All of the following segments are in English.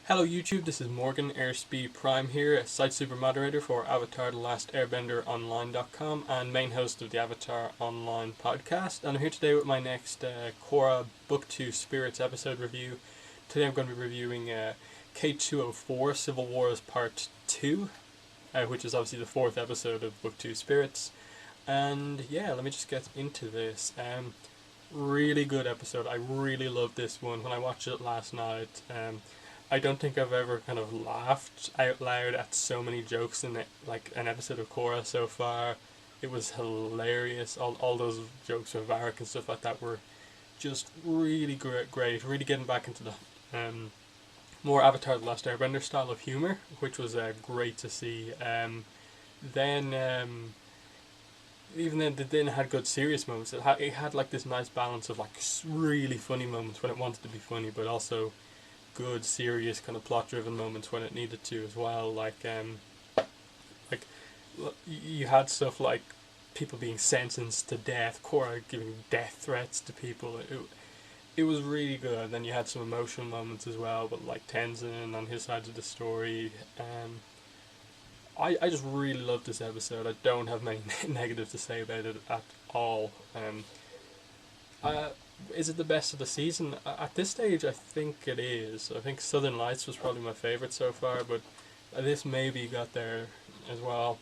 Hello YouTube, this is Morgan Airspeed Prime here, a site super moderator for Avatar The Last Airbender Online.com and main host of the Avatar Online podcast. And I'm here today with my next Korra Book 2 Spirits episode review. Today I'm going to be reviewing K204 Civil Wars Part 2, which is obviously the fourth episode of Book 2 Spirits. And yeah, let me just get into this. Really good episode. I really loved this one. When I watched it last night, I don't think I've ever kind of laughed out loud at so many jokes in it, like an episode of Korra so far. It was hilarious. All those jokes with Varric and stuff like that were just really great. Really getting back into the more Avatar The Last Airbender style of humor, which was great to see. Then even then, it then had good serious moments. It had like this nice balance of like really funny moments when it wanted to be funny, but also good serious kind of plot driven moments when it needed to as well. Like you had stuff like people being sentenced to death, Korra giving death threats to people. It was really good. Then you had some emotional moments as well, but like Tenzin on his side of the story. I just really loved this episode. I don't have many negatives to say about it at all. Uh, is it the best of the season? At this stage, I think it is. I think Southern Lights was probably my favourite so far, but this maybe got there as well.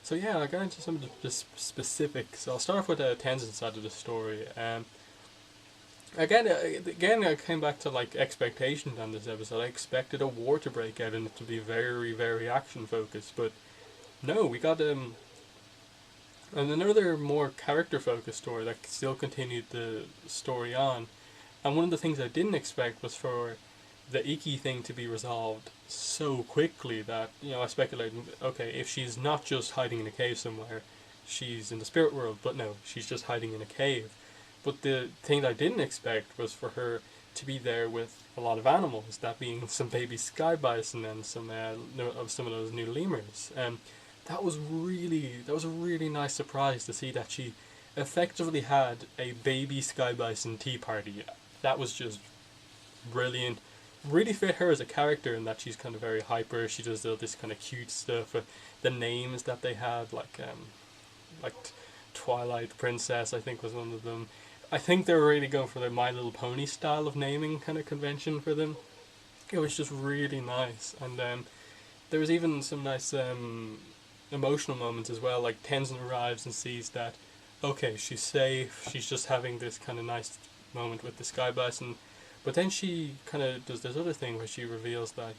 So yeah, I'll get into some of the specifics. I'll start off with the Tenzin side of the story. Again, I came back to like expectations on this episode. I expected a war to break out and it to be very action focused, but no, we got and another more character focused story that still continued the story on. And one of the things I didn't expect was for the Iki thing to be resolved so quickly that, I speculated, okay, if she's not just hiding in a cave somewhere, she's in the spirit world, but no, she's just hiding in a cave. But the thing that I didn't expect was for her to be there with a lot of animals, that being some baby sky bison and some of those new lemurs. That was a really nice surprise to see that she effectively had a baby sky bison tea party. That was just brilliant. Really fit her as a character in that she's kind of very hyper. She does all this kind of cute stuff. The names that they had, like Twilight Princess, I think was one of them. I think they were really going for the My Little Pony style of naming kind of convention for them. It was just really nice, and there was even some nice emotional moments as well. Like Tenzin arrives and sees that, okay, she's safe. She's just having this kind of nice moment with the sky bison, but then she kind of does this other thing where she reveals that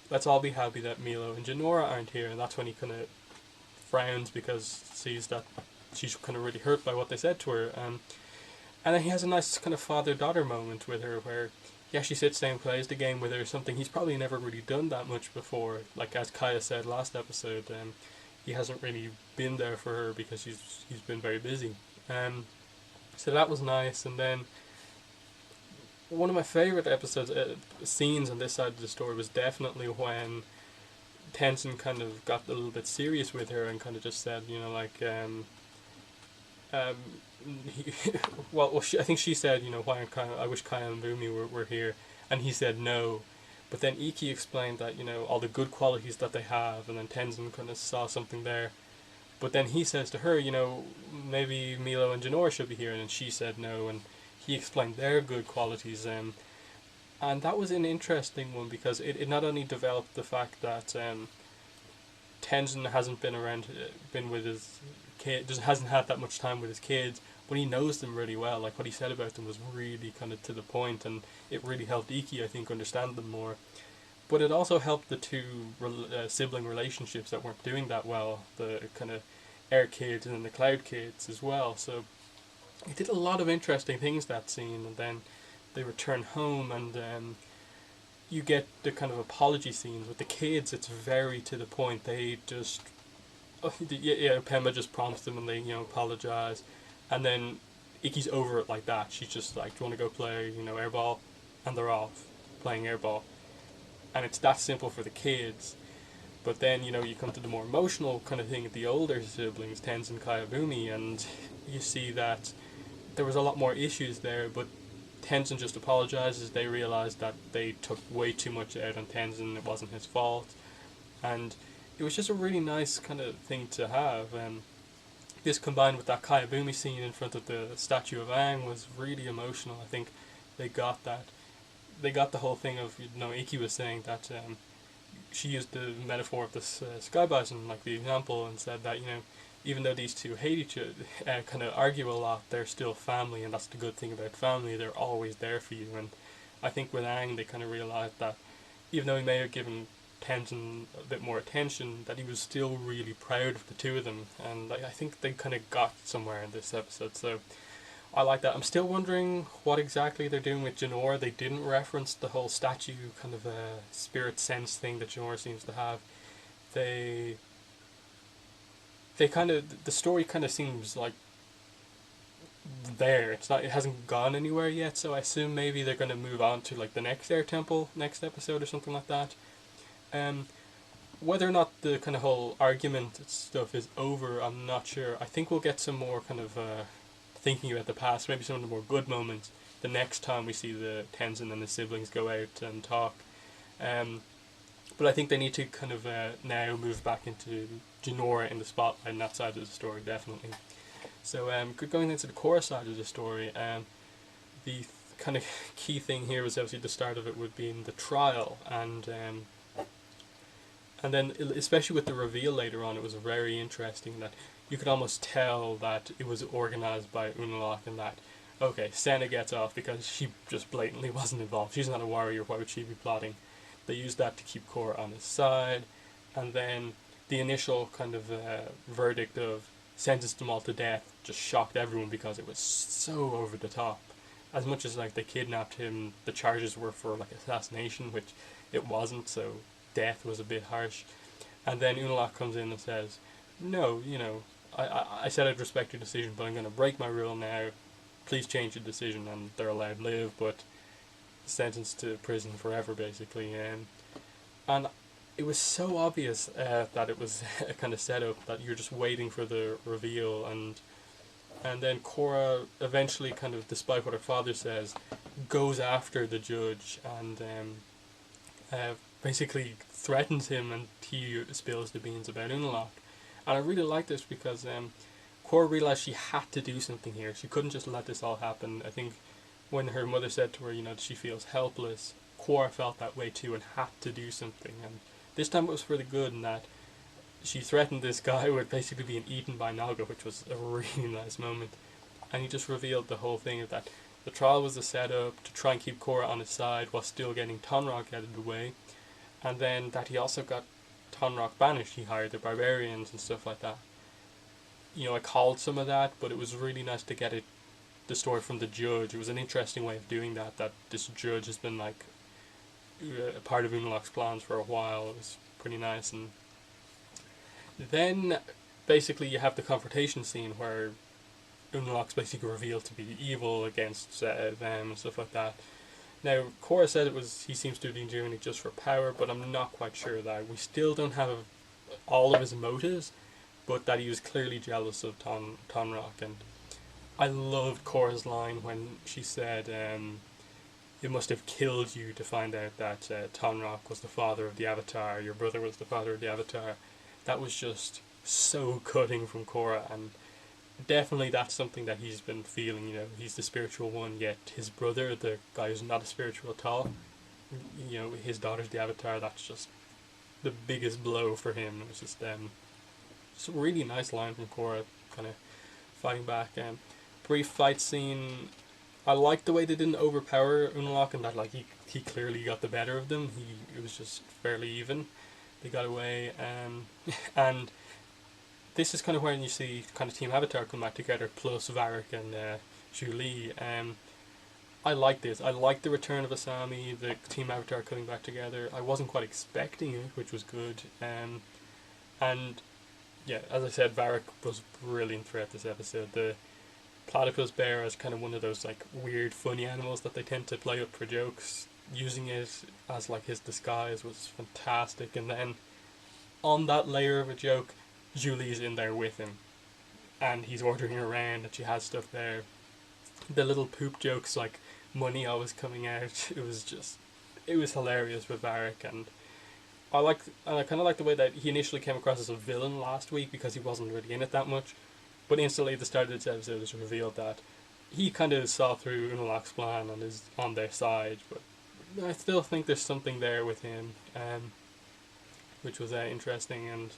let's all be happy that Milo and Janora aren't here, and that's when he kind of frowns because sees that she's kind of really hurt by what they said to her. And then he has a nice kind of father-daughter moment with her where he actually sits down and plays the game with her, something he's probably never really done that much before. Like as Kaya said last episode, he hasn't really been there for her because he's been very busy. So that was nice. And then one of my favourite episodes, scenes on this side of the story was definitely when Tenzin kind of got a little bit serious with her and kind of just said, he, I think she said, why aren't I wish Kaya and Bumi were here, and he said no. But then Iki explained that, all the good qualities that they have, and then Tenzin kind of saw something there. But then he says to her, maybe Milo and Janora should be here, and then she said no, and he explained their good qualities. And that was an interesting one because it not only developed the fact that Tenzin hasn't been with his kid, just hasn't had that much time with his kids, but he knows them really well. Like what he said about them was really kind of to the point, and it really helped Iki, I think, understand them more. But it also helped the two sibling relationships that weren't doing that well, the kind of air kids and then the cloud kids as well. So it did a lot of interesting things, that scene. And then they return home, and you get the kind of apology scenes with the kids. It's very to the point. They just Pema just prompts them and they apologize, and then Iki's over it like that. She's just like, do you want to go play airball, and they're off playing airball, and it's that simple for the kids. But then you come to the more emotional kind of thing at the older siblings, Tenzin, Kaya, Bumi, and you see that there was a lot more issues there, but Tenzin just apologizes. They realize that they took way too much out on Tenzin. It wasn't his fault, and it was just a really nice kind of thing to have. This combined with that Kayabumi scene in front of the statue of Aang was really emotional. I think they got that. They got the whole thing of, Ikki was saying that she used the metaphor of this sky bison, like the example, and said that, even though these two hate each other, kind of argue a lot, they're still family, and that's the good thing about family. They're always there for you. And I think with Aang, they kind of realized that even though he may have given Tenzin a bit more attention, that he was still really proud of the two of them, and I think they kind of got somewhere in this episode, so I like that. I'm still wondering what exactly they're doing with Jinora. They didn't reference the whole statue kind of spirit sense thing that Jinora seems to have. They kind of, the story kind of seems like there. It hasn't gone anywhere yet, so I assume maybe they're going to move on to like the next Air Temple next episode or something like that. Whether or not the kind of whole argument stuff is over, I'm not sure. I think we'll get some more kind of thinking about the past, maybe some of the more good moments, the next time we see the Tenzin and the siblings go out and talk. But I think they need to kind of now move back into Jinora in the spotlight in that side of the story, definitely. So going into the Korra side of the story, the kind of key thing here was obviously the start of it would be in the trial, and then, especially with the reveal later on, it was very interesting that you could almost tell that it was organised by Unalaq, and that, okay, Senna gets off because she just blatantly wasn't involved. She's not a warrior, why would she be plotting? They used that to keep Korra on his side, and then the initial kind of verdict of sentence them all to death just shocked everyone because it was so over the top. As much as like they kidnapped him, the charges were for like assassination, which it wasn't, so death was a bit harsh. And then Unalaq comes in and says, no, I said I'd respect your decision, but I'm going to break my rule now. Please change your decision. And they're allowed to live, but sentenced to prison forever, basically. And it was so obvious that it was a kind of setup, that you're just waiting for the reveal. And then Korra eventually, kind of despite what her father says, goes after the judge and basically threatens him, and he spills the beans about Unalaq. And I really like this because Korra realised she had to do something here. She couldn't just let this all happen. I think when her mother said to her, she feels helpless, Korra felt that way too and had to do something. And this time it was for the good, in that she threatened this guy with basically being eaten by Naga, which was a really nice moment. And he just revealed the whole thing of that the trial was a setup to try and keep Korra on his side while still getting Tonraq out of the way. And then that he also got Tonraq banished. He hired the barbarians and stuff like that. I called some of that, but it was really nice to get the story from the judge. It was an interesting way of doing that this judge has been like a part of Unalaq's plans for a while. It was pretty nice. And then basically you have the confrontation scene where Unalaq's basically revealed to be evil against them and stuff like that. Now, Korra said he seems to be doing it just for power, but I'm not quite sure that. We still don't have all of his motives, but that he was clearly jealous of Tonraq. And I loved Korra's line when she said, it must have killed you to find out that Tonraq was the father of the Avatar, your brother was the father of the Avatar. That was just so cutting from Korra, and definitely that's something that he's been feeling. He's the spiritual one, yet his brother, the guy who's not a spiritual at all, his daughter's the Avatar. That's just the biggest blow for him. It was just a really nice line from Korra, kind of fighting back. Brief fight scene. I liked the way they didn't overpower Unalaq, and that he clearly got the better of them. It was just fairly even. They got away, and this is kind of when you see kind of Team Avatar come back together, plus Varric and Zhu Li. I like this. I like the return of Asami, the Team Avatar coming back together. I wasn't quite expecting it, which was good. And yeah, as I said, Varric was brilliant throughout this episode. The platypus bear is kind of one of those like weird, funny animals that they tend to play up for jokes. Using it as like his disguise was fantastic. And then on that layer of a joke, Julie's in there with him, and he's ordering around, and she has stuff there. The little poop jokes, like money always coming out. It was hilarious with Varric, and I kind of like the way that he initially came across as a villain last week because he wasn't really in it that much, but instantly at the start of this episode it's revealed that he kind of saw through Unalak's plan and is on their side, but I still think there's something there with him, which was interesting, and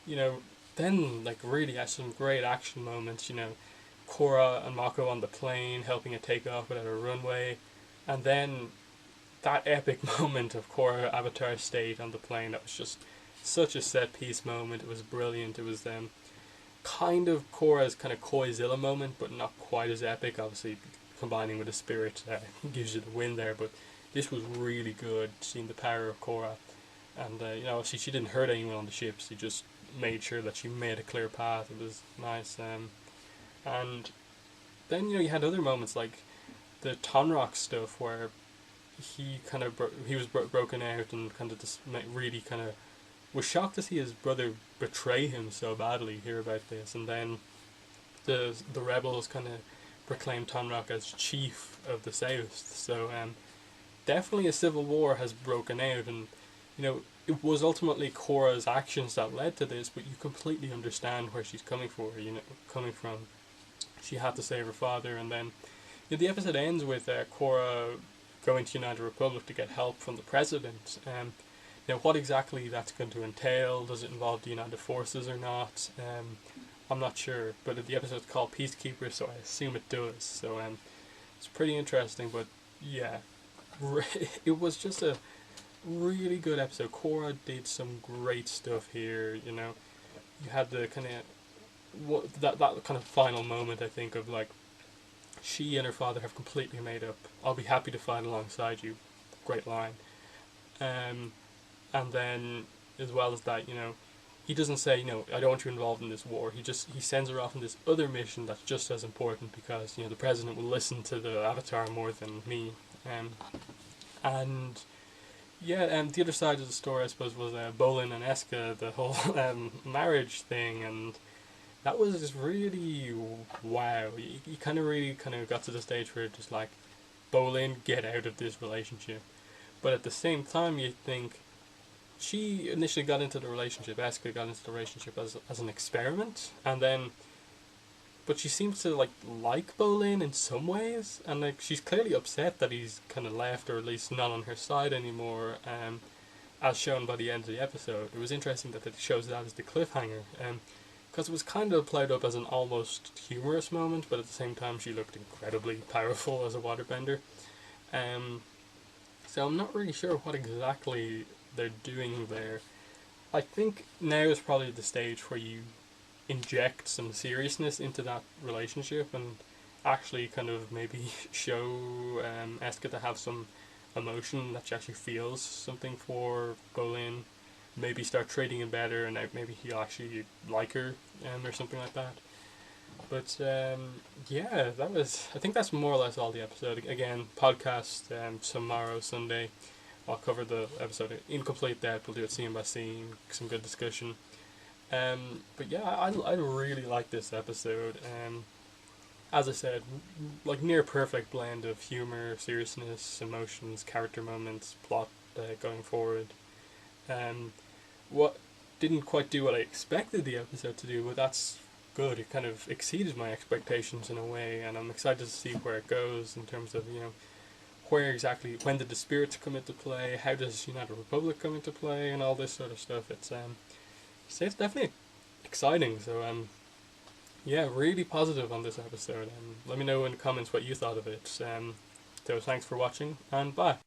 you know, then like really had some great action moments. You know, Korra and Mako on the plane helping it take off without a runway, and then that epic moment of Korra Avatar State on the plane. That was just such a set piece moment. It was brilliant. It was kind of Korra's kind of Koizilla moment, but not quite as epic. Obviously, combining with the spirit gives you the win there. But this was really good, seeing the power of Korra. And you know, obviously she didn't hurt anyone on the ship. She just made sure that she made a clear path. It was nice. And then you know you had other moments like the Tonrock stuff where he kind of he was broken out and kind of just really kind of was shocked to see his brother betray him so badly. Hear about this, and then the rebels kind of proclaimed Tonrock as chief of the South. So definitely a civil war has broken out, and you know it was ultimately Korra's actions that led to this. But you completely understand where she's coming from. She had to save her father, and then you know, the episode ends with Korra going to United Republic to get help from the president. Now, what exactly that's going to entail? Does it involve the United Forces or not? I'm not sure, but the episode's called Peacekeeper, so I assume it does. So it's pretty interesting, but yeah, it was just a really good episode. Korra did some great stuff here. You know, you had the kind of that kind of final moment. I think of like she and her father have completely made up. I'll be happy to fight alongside you. Great line. And then as well as that, you know, he doesn't say, you know, I don't want you involved in this war. He sends her off on this other mission that's just as important because, you know, the president will listen to the Avatar more than me. And yeah, the other side of the story, I suppose, was Bolin and Eska, the whole marriage thing, and that was just really wow. You kind of really kind of got to the stage where just like, Bolin, get out of this relationship. But at the same time, you think she initially got into the relationship, Eska got into the relationship as an experiment, and then, but she seems to like Bolin in some ways, and like she's clearly upset that he's kind of left, or at least not on her side anymore. As shown by the end of the episode, it was interesting that it shows that as the cliffhanger. Because it was kind of played up as an almost humorous moment, but at the same time she looked incredibly powerful as a waterbender. So I'm not really sure what exactly they're doing there. I think now is probably the stage where you inject some seriousness into that relationship and actually kind of maybe show Eska to have some emotion, that she actually feels something for Bolin. Maybe start treating him better, and maybe he'll actually like her, or something like that. But yeah, that was. I think that's more or less all the episode. Again, podcast tomorrow, Sunday. I'll cover the episode in complete depth. We'll do it scene by scene, some good discussion. But yeah, I really like this episode. As I said, like near perfect blend of humor, seriousness, emotions, character moments, plot going forward. What didn't quite do what I expected the episode to do, but that's good. It kind of exceeded my expectations in a way, and I'm excited to see where it goes in terms of, you know, where exactly, when did the spirits come into play, how does United Republic come into play, and all this sort of stuff. It's definitely exciting. So yeah, really positive on this episode. Let me know in the comments what you thought of it. So thanks for watching, and bye.